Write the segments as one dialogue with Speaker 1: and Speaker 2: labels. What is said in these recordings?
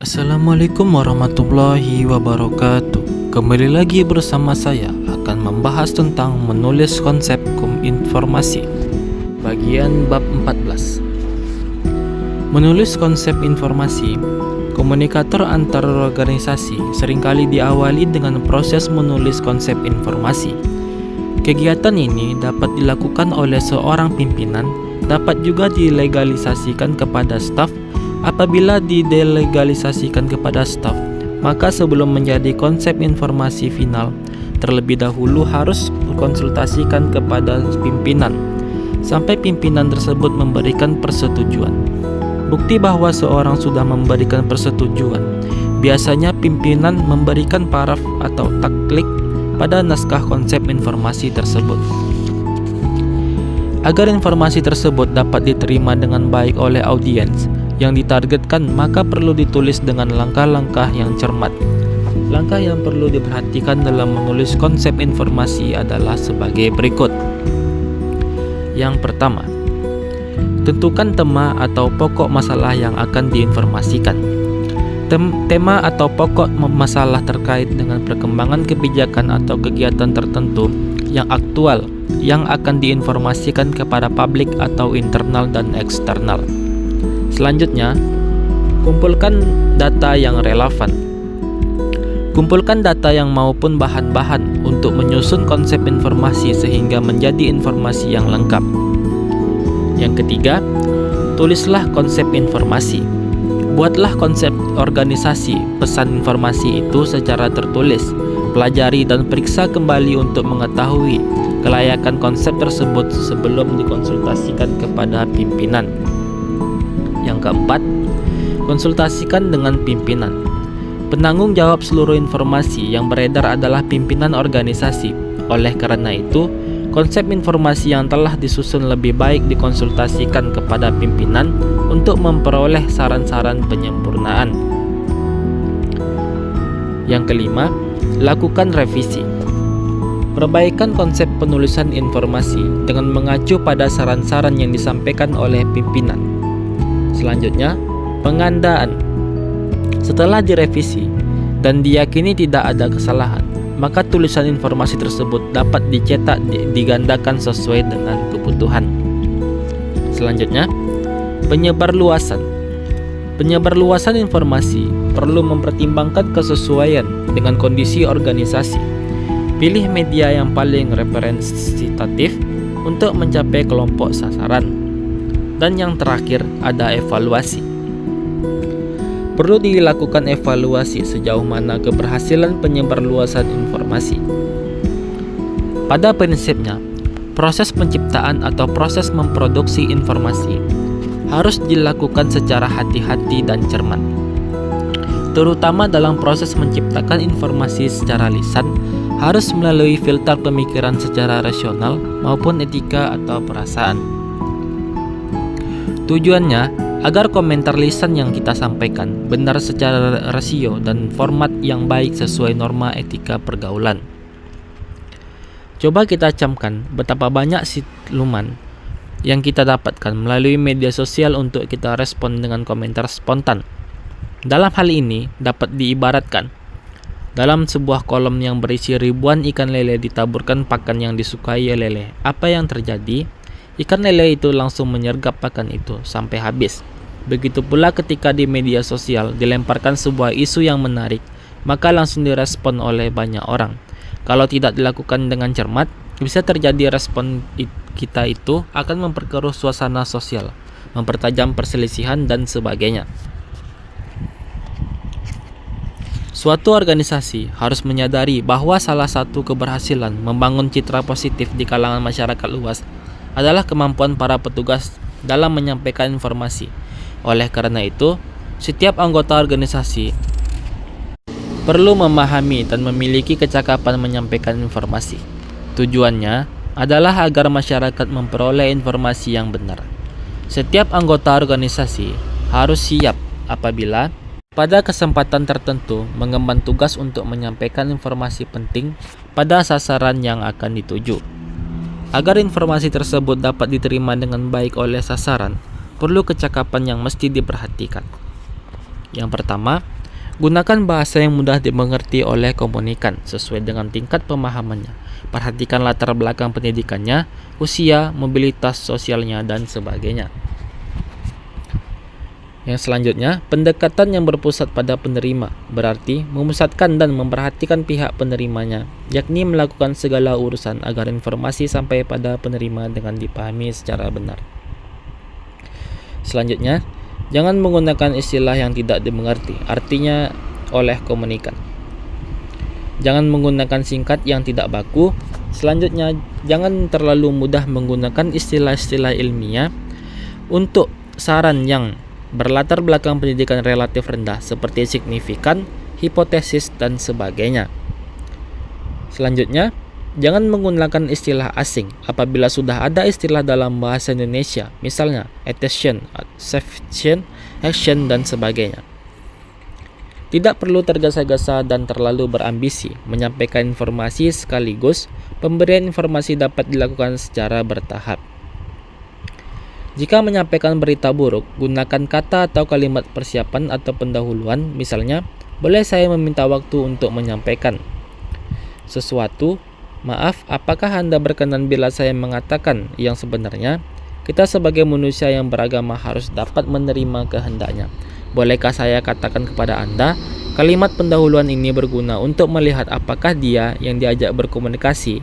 Speaker 1: Assalamualaikum warahmatullahi wabarakatuh. Kembali lagi bersama saya akan membahas tentang menulis konsep informasi. Bagian bab 14. Menulis konsep informasi. Komunikator antar organisasi seringkali diawali dengan proses menulis konsep informasi. Kegiatan ini dapat dilakukan oleh seorang pimpinan, dapat juga dilegalisasikan kepada staf. Apabila didelegalisasikan kepada staf, maka sebelum menjadi konsep informasi final, terlebih dahulu harus berkonsultasikan kepada pimpinan, sampai pimpinan tersebut memberikan persetujuan. Bukti bahwa seorang sudah memberikan persetujuan, biasanya pimpinan memberikan paraf atau taklik pada naskah konsep informasi tersebut. Agar informasi tersebut dapat diterima dengan baik oleh audiens yang ditargetkan, maka perlu ditulis dengan langkah-langkah yang cermat. Langkah yang perlu diperhatikan dalam menulis konsep informasi adalah sebagai berikut. Yang pertama, tentukan tema atau pokok masalah yang akan diinformasikan. Tema atau pokok masalah terkait dengan perkembangan kebijakan atau kegiatan tertentu yang aktual yang akan diinformasikan kepada publik atau internal dan eksternal. Selanjutnya, kumpulkan data yang relevan. Kumpulkan data yang maupun bahan-bahan untuk menyusun konsep informasi sehingga menjadi informasi yang lengkap. Yang ketiga, tulislah konsep informasi. Buatlah konsep organisasi pesan informasi itu secara tertulis. Pelajari dan periksa kembali untuk mengetahui kelayakan konsep tersebut sebelum dikonsultasikan kepada pimpinan. Yang keempat, konsultasikan dengan pimpinan. Penanggung jawab seluruh informasi yang beredar adalah pimpinan organisasi. Oleh karena itu, konsep informasi yang telah disusun lebih baik dikonsultasikan kepada pimpinan untuk memperoleh saran-saran penyempurnaan. Yang kelima, lakukan revisi. Perbaikan konsep penulisan informasi dengan mengacu pada saran-saran yang disampaikan oleh pimpinan. Selanjutnya, pengandaan. Setelah direvisi dan diyakini tidak ada kesalahan, maka tulisan informasi tersebut dapat dicetak digandakan sesuai dengan kebutuhan. Selanjutnya, penyebarluasan. Penyebarluasan informasi perlu mempertimbangkan kesesuaian dengan kondisi organisasi. Pilih media yang paling representatif untuk mencapai kelompok sasaran. Dan yang terakhir, ada evaluasi. Perlu dilakukan evaluasi sejauh mana keberhasilan penyebarluasan informasi. Pada prinsipnya, proses penciptaan atau proses memproduksi informasi harus dilakukan secara hati-hati dan cermat. Terutama dalam proses menciptakan informasi secara lisan, harus melalui filter pemikiran secara rasional maupun etika atau perasaan. Tujuannya agar komentar lisan yang kita sampaikan benar secara rasio dan format yang baik sesuai norma etika pergaulan. Coba kita camkan betapa banyak siluman yang kita dapatkan melalui media sosial untuk kita respon dengan komentar spontan. Dalam hal ini dapat diibaratkan, dalam sebuah kolom yang berisi ribuan ikan lele ditaburkan pakan yang disukai lele. Apa yang terjadi? Ikan lele itu langsung menyergap pakan itu sampai habis. Begitu pula ketika di media sosial dilemparkan sebuah isu yang menarik, maka langsung direspon oleh banyak orang. Kalau tidak dilakukan dengan cermat, bisa terjadi respon kita itu akan memperkeruh suasana sosial, mempertajam perselisihan dan sebagainya. Suatu organisasi harus menyadari bahwa salah satu keberhasilan membangun citra positif di kalangan masyarakat luas adalah kemampuan para petugas dalam menyampaikan informasi. Oleh karena itu, setiap anggota organisasi perlu memahami dan memiliki kecakapan menyampaikan informasi. Tujuannya adalah agar masyarakat memperoleh informasi yang benar. Setiap anggota organisasi harus siap apabila pada kesempatan tertentu mengemban tugas untuk menyampaikan informasi penting pada sasaran yang akan dituju. Agar informasi tersebut dapat diterima dengan baik oleh sasaran, perlu kecakapan yang mesti diperhatikan. Yang pertama, Gunakan bahasa yang mudah dimengerti oleh komunikan sesuai dengan tingkat pemahamannya. Perhatikan latar belakang pendidikannya, usia, mobilitas sosialnya, dan sebagainya. Yang selanjutnya, pendekatan yang berpusat pada penerima, berarti memusatkan dan memperhatikan pihak penerimanya, yakni melakukan segala urusan agar informasi sampai pada penerima dengan dipahami secara benar. Selanjutnya, jangan menggunakan istilah yang tidak dimengerti, artinya oleh komunikan. Jangan menggunakan singkat yang tidak baku. Selanjutnya, jangan terlalu mudah menggunakan istilah-istilah ilmiah untuk saran yang berlatar belakang pendidikan relatif rendah seperti signifikan, hipotesis, dan sebagainya. Selanjutnya, jangan menggunakan istilah asing apabila sudah ada istilah dalam bahasa Indonesia, misalnya attention, sufficient, action, dan sebagainya. Tidak perlu tergesa-gesa dan terlalu berambisi menyampaikan informasi sekaligus. Pemberian informasi dapat dilakukan secara bertahap. Jika menyampaikan berita buruk, gunakan kata atau kalimat persiapan atau pendahuluan, misalnya, boleh saya meminta waktu untuk menyampaikan sesuatu. Maaf, apakah Anda berkenan bila saya mengatakan yang sebenarnya? Kita sebagai manusia yang beragama harus dapat menerima kehendaknya. Bolehkah saya katakan kepada Anda, kalimat pendahuluan ini berguna untuk melihat apakah dia yang diajak berkomunikasi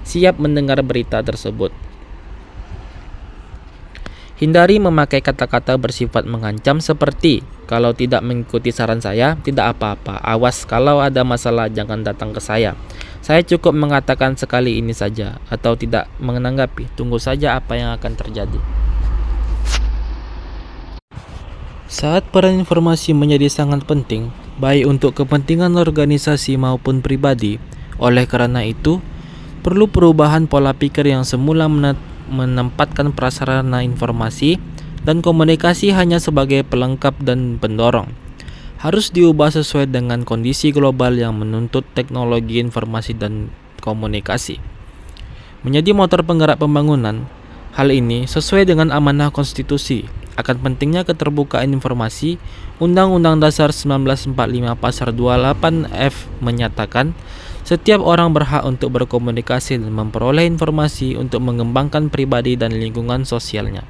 Speaker 1: siap mendengar berita tersebut. Hindari memakai kata-kata bersifat mengancam seperti, kalau tidak mengikuti saran saya, tidak apa-apa. Awas, kalau ada masalah jangan datang ke saya. Saya cukup mengatakan sekali ini saja, atau tidak menanggapi. Tunggu saja apa yang akan terjadi. Saat peran informasi menjadi sangat penting, baik untuk kepentingan organisasi maupun pribadi. Oleh karena itu, perlu perubahan pola pikir yang semula menempatkan prasarana informasi dan komunikasi hanya sebagai pelengkap dan pendorong. Harus diubah sesuai dengan kondisi global yang menuntut teknologi informasi dan komunikasi menjadi motor penggerak pembangunan. Hal ini sesuai dengan amanah konstitusi. Akan pentingnya keterbukaan informasi, Undang-Undang Dasar 1945 Pasal 28F menyatakan setiap orang berhak untuk berkomunikasi dan memperoleh informasi untuk mengembangkan pribadi dan lingkungan sosialnya,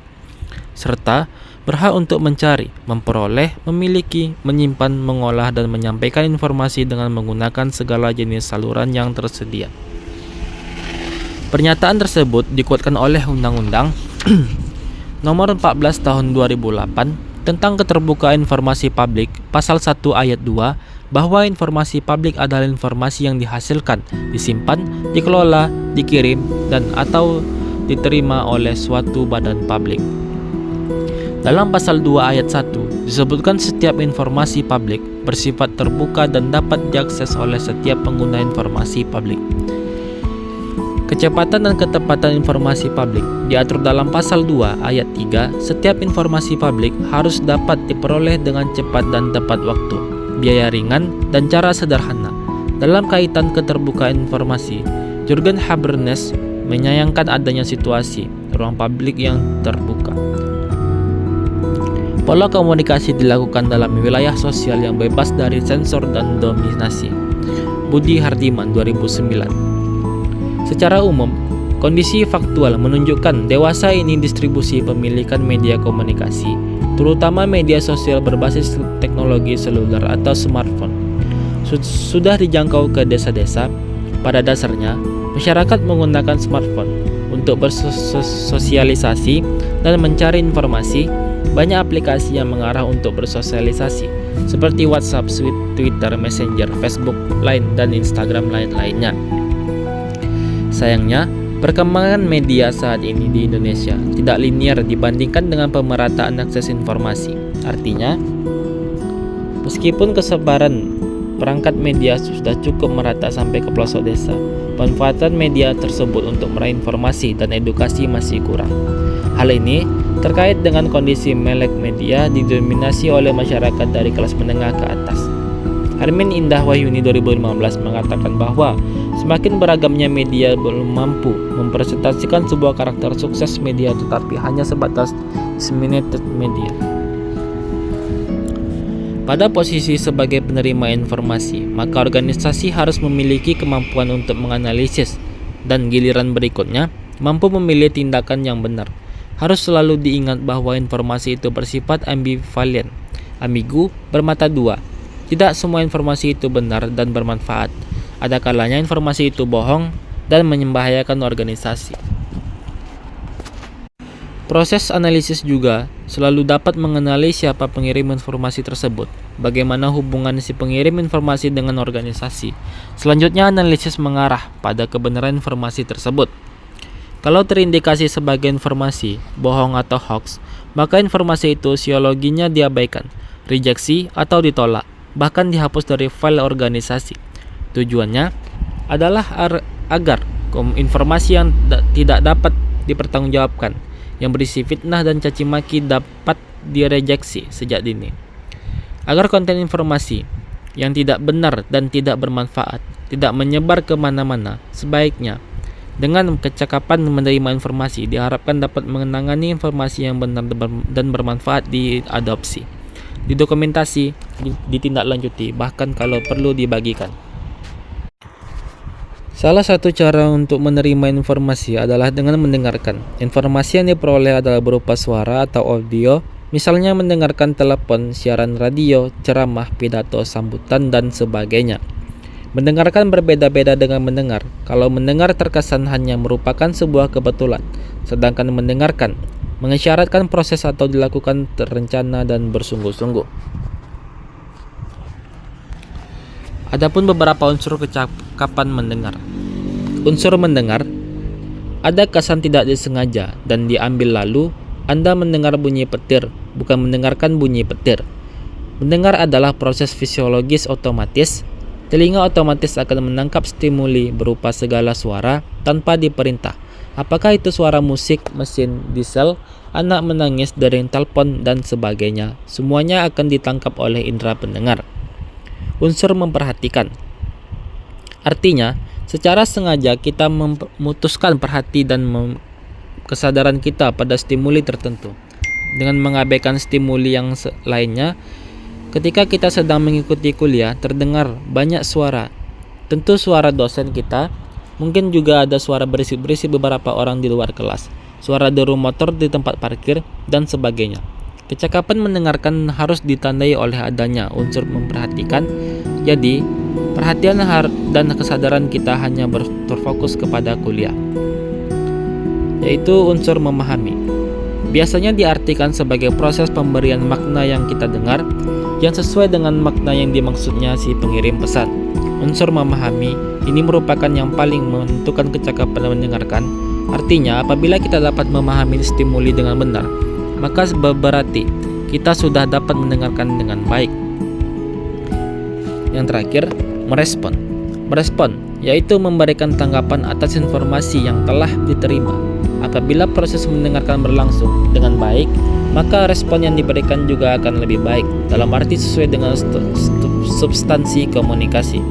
Speaker 1: serta berhak untuk mencari, memperoleh, memiliki, menyimpan, mengolah, dan menyampaikan informasi dengan menggunakan segala jenis saluran yang tersedia. Pernyataan tersebut dikuatkan oleh Undang-Undang Nomor 14 Tahun 2008 tentang keterbukaan informasi publik, Pasal 1 Ayat 2, bahwa informasi publik adalah informasi yang dihasilkan, disimpan, dikelola, dikirim, dan atau diterima oleh suatu badan publik. Dalam Pasal 2 Ayat 1 disebutkan setiap informasi publik bersifat terbuka dan dapat diakses oleh setiap pengguna informasi publik. Kecepatan dan ketepatan informasi publik diatur dalam Pasal 2 Ayat 3. Setiap informasi publik harus dapat diperoleh dengan cepat dan tepat waktu, biaya ringan, dan cara sederhana. Dalam kaitan keterbukaan informasi, Jurgen Habermas menyayangkan adanya situasi ruang publik yang terbuka. Pola komunikasi dilakukan dalam wilayah sosial yang bebas dari sensor dan dominasi. Budi Hardiman 2009. Secara umum, kondisi faktual menunjukkan dewasa ini distribusi pemilikan media komunikasi, terutama media sosial berbasis teknologi seluler atau smartphone, sudah dijangkau ke desa-desa. Pada dasarnya, masyarakat menggunakan smartphone untuk bersosialisasi dan mencari informasi. Banyak aplikasi yang mengarah untuk bersosialisasi, seperti WhatsApp, Twitter, Messenger, Facebook, Line, dan Instagram lain-lainnya. Sayangnya, perkembangan media saat ini di Indonesia tidak linear dibandingkan dengan pemerataan akses informasi. Artinya, meskipun kesebaran perangkat media sudah cukup merata sampai ke pelosok desa, pemanfaatan media tersebut untuk meraih informasi dan edukasi masih kurang. Hal ini terkait dengan kondisi melek media didominasi oleh masyarakat dari kelas menengah ke atas. Hermin Indah Wahyuni 2015 mengatakan bahwa semakin beragamnya media belum mampu mempresentasikan sebuah karakter sukses media, tetapi hanya sebatas disseminated media. Pada posisi sebagai penerima informasi, maka organisasi harus memiliki kemampuan untuk menganalisis dan giliran berikutnya mampu memilih tindakan yang benar. Harus selalu diingat bahwa informasi itu bersifat ambivalen, ambigu, bermata dua. Tidak semua informasi itu benar dan bermanfaat. Ada kalanya informasi itu bohong dan membahayakan organisasi. Proses analisis juga selalu dapat mengenali siapa pengirim informasi tersebut, bagaimana hubungan si pengirim informasi dengan organisasi. Selanjutnya, analisis mengarah pada kebenaran informasi tersebut. Kalau terindikasi sebagai informasi bohong atau hoax, maka informasi itu sosiologinya diabaikan, rejeksi atau ditolak, bahkan dihapus dari file organisasi. Tujuannya adalah agar informasi yang tidak dapat dipertanggungjawabkan, yang berisi fitnah dan caci maki dapat direjeksi sejak dini. Agar konten informasi yang tidak benar dan tidak bermanfaat tidak menyebar kemana-mana, sebaiknya dengan kecakapan menerima informasi diharapkan dapat menangani informasi yang benar dan bermanfaat diadopsi, didokumentasi, ditindaklanjuti, bahkan kalau perlu dibagikan. Salah satu cara untuk menerima informasi adalah dengan mendengarkan. Informasi yang diperoleh adalah berupa suara atau audio, misalnya mendengarkan telepon, siaran radio, ceramah, pidato, sambutan, dan sebagainya. Mendengarkan berbeda-beda dengan mendengar. Kalau mendengar terkesan hanya merupakan sebuah kebetulan, sedangkan mendengarkan mengisyaratkan proses atau dilakukan terencana dan bersungguh-sungguh. Adapun beberapa unsur kecakapan mendengar. Unsur mendengar, ada kesan tidak disengaja dan diambil lalu Anda mendengar bunyi petir, bukan mendengarkan bunyi petir. Mendengar adalah proses fisiologis otomatis. Telinga otomatis akan menangkap stimuli berupa segala suara tanpa diperintah. Apakah itu suara musik, mesin diesel, anak menangis, dering telepon, dan sebagainya. Semuanya akan ditangkap oleh indera pendengar. Unsur memperhatikan, artinya secara sengaja kita memutuskan perhati dan kesadaran kita pada stimuli tertentu dengan mengabaikan stimuli yang lainnya. Ketika kita sedang mengikuti kuliah, terdengar banyak suara. Tentu suara dosen kita, mungkin juga ada suara berisik-berisik beberapa orang di luar kelas, suara deru motor di tempat parkir, dan sebagainya. Kecakapan mendengarkan harus ditandai oleh adanya unsur memperhatikan. Jadi, perhatian dan kesadaran kita hanya terfokus kepada kuliah, yaitu unsur memahami. Biasanya diartikan sebagai proses pemberian makna yang kita dengar yang sesuai dengan makna yang dimaksudnya si pengirim pesan. Unsur memahami ini merupakan yang paling menentukan kecakapan mendengarkan. Artinya, apabila kita dapat memahami stimuli dengan benar, maka berarti kita sudah dapat mendengarkan dengan baik. Yang terakhir, merespon. Merespon yaitu memberikan tanggapan atas informasi yang telah diterima. Apabila proses mendengarkan berlangsung dengan baik, maka respon yang diberikan juga akan lebih baik, dalam arti sesuai dengan substansi komunikasi.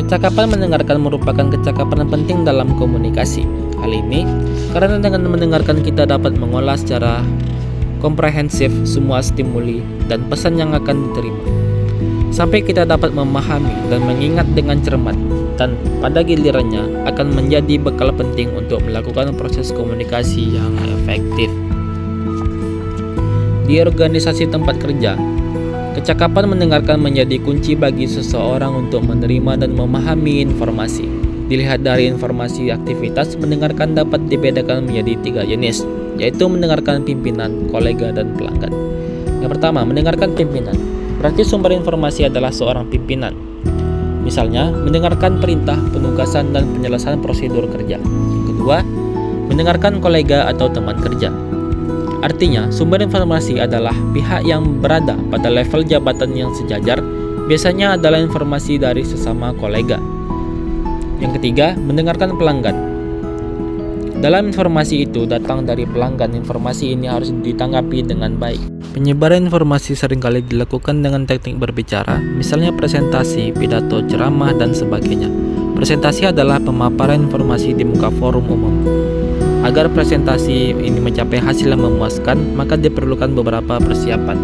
Speaker 1: Kecakapan mendengarkan merupakan kecakapan penting dalam komunikasi. Hal ini karena dengan mendengarkan kita dapat mengolah secara komprehensif semua stimuli dan pesan yang akan diterima, sampai kita dapat memahami dan mengingat dengan cermat, dan pada gilirannya akan menjadi bekal penting untuk melakukan proses komunikasi yang efektif. Di organisasi tempat kerja, kecakapan mendengarkan menjadi kunci bagi seseorang untuk menerima dan memahami informasi. Dilihat dari informasi aktivitas, mendengarkan dapat dibedakan menjadi 3 jenis, yaitu mendengarkan pimpinan, kolega, dan pelanggan. Yang pertama, mendengarkan pimpinan. Berarti sumber informasi adalah seorang pimpinan. Misalnya, mendengarkan perintah, penugasan, dan penyelesaian prosedur kerja. Kedua, mendengarkan kolega atau teman kerja. Artinya, sumber informasi adalah pihak yang berada pada level jabatan yang sejajar, biasanya adalah informasi dari sesama kolega. Yang ketiga, mendengarkan pelanggan. Dalam informasi itu datang dari pelanggan, informasi ini harus ditanggapi dengan baik. Penyebaran informasi seringkali dilakukan dengan teknik berbicara, misalnya presentasi, pidato, ceramah, dan sebagainya. Presentasi adalah pemaparan informasi di muka forum umum. Agar presentasi ini mencapai hasil yang memuaskan, maka diperlukan beberapa persiapan.